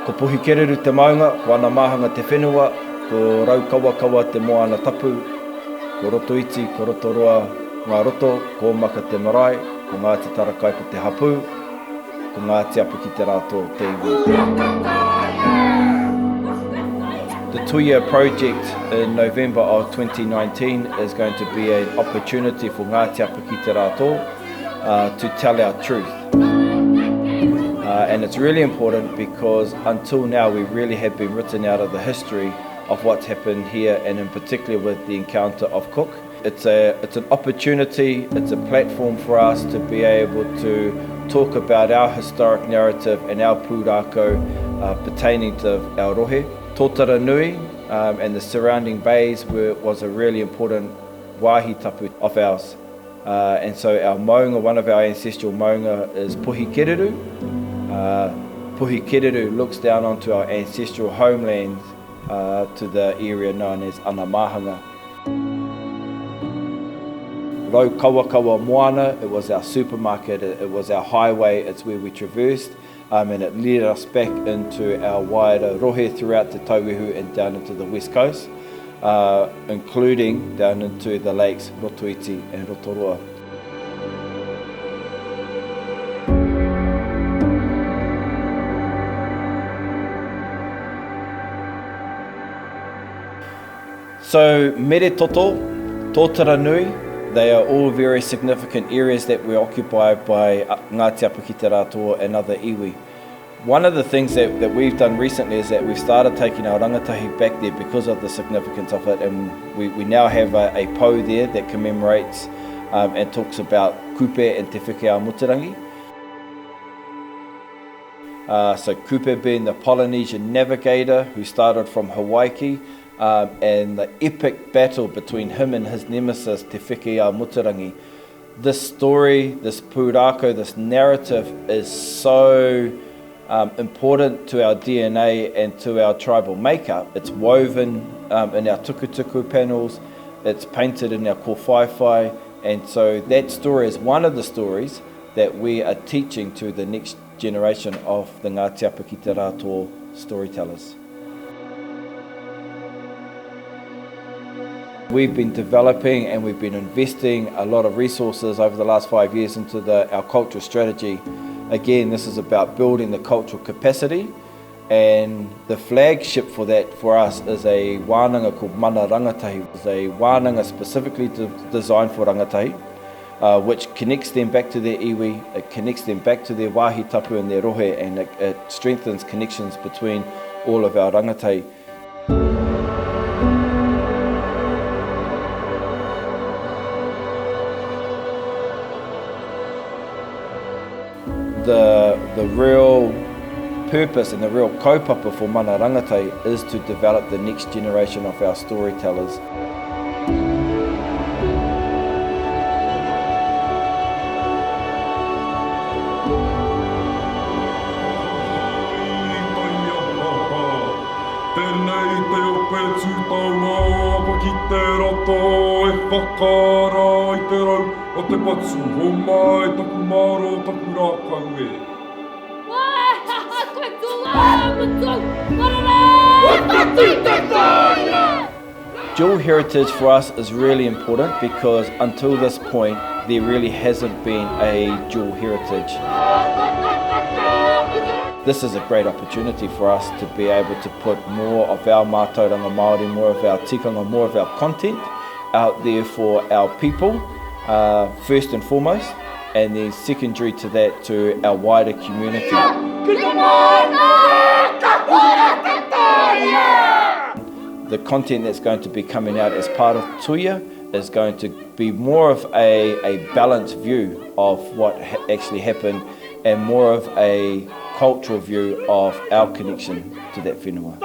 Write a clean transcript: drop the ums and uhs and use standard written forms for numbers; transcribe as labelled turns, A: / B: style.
A: Ko puhi kereru te maunga, ko ana mahanga te whenua, ko raukawakawa te moana tapu, ko roto iti, ko roto roa ngā roto, ko maka te marae, ko Ngati Tarakaipo te hapu, ko Ngati Apa ki te rātou te iwi. The Tuia project in November of 2019 is going to be an opportunity for Ngati Apa ki te rātou to tell our truth. And it's really important because until now we really have been written out of the history of what's happened here, and in particular with the encounter of Cook. It's an opportunity, it's a platform for us to be able to talk about our historic narrative and our pūrākau pertaining to our rohe. Tō taranui and the surrounding bays was a really important wāhi tapu of ours. And so our maunga, one of our ancestral maunga is puhi kereru. Puhi kereru looks down onto our ancestral homelands to the area known as Anamahanga. Rau Kawakawa Moana, it was our supermarket, it was our highway, it's where we traversed, and it led us back into our wider rohe throughout the Tauihu and down into the west coast, including down into the lakes Rotoiti and Rotoroa. So, mere toto, tō taranui, they are all very significant areas that we occupy by Ngati Apa ki te rātou and other iwi. One of the things that we've done recently is that we've started taking our rangatahi back there because of the significance of it, and we now have a pou there that commemorates and talks about kupe and te whikea muterangi. So kupe being the Polynesian navigator who started from Hawaii, and the epic battle between him and his nemesis, Te Whikea Muterangi. This story, this pūrākau, this narrative is so important to our DNA and to our tribal makeup. It's woven in our tukutuku panels, it's painted in our kōwhaiwhai, and so that story is one of the stories that we are teaching to the next generation of the Ngati Apa ki te rātou storytellers. We've been developing and we've been investing a lot of resources over the last 5 years into our cultural strategy. Again, this is about building the cultural capacity, and the flagship for that for us is a wānanga called Mana Rangatahi. It's a wānanga specifically designed for rangatahi, which connects them back to their iwi, it connects them back to their wāhi tapu and their rohe, and it strengthens connections between all of our rangatahi. The real purpose and the real kaupapa for Mana Rangatai is to develop the next generation of our storytellers.
B: O te patsu ho mai taku maro taku rākau e.
A: Dual heritage for us is really important because until this point there really hasn't been a dual heritage. This is a great opportunity for us to be able to put more of our mātauranga Māori, more of our tikanga, more of our content out there for our people. First and foremost, and then secondary to that to our wider community. The content that's going to be coming out as part of Tuia is going to be more of a balanced view of what actually happened and more of a cultural view of our connection to that whenua.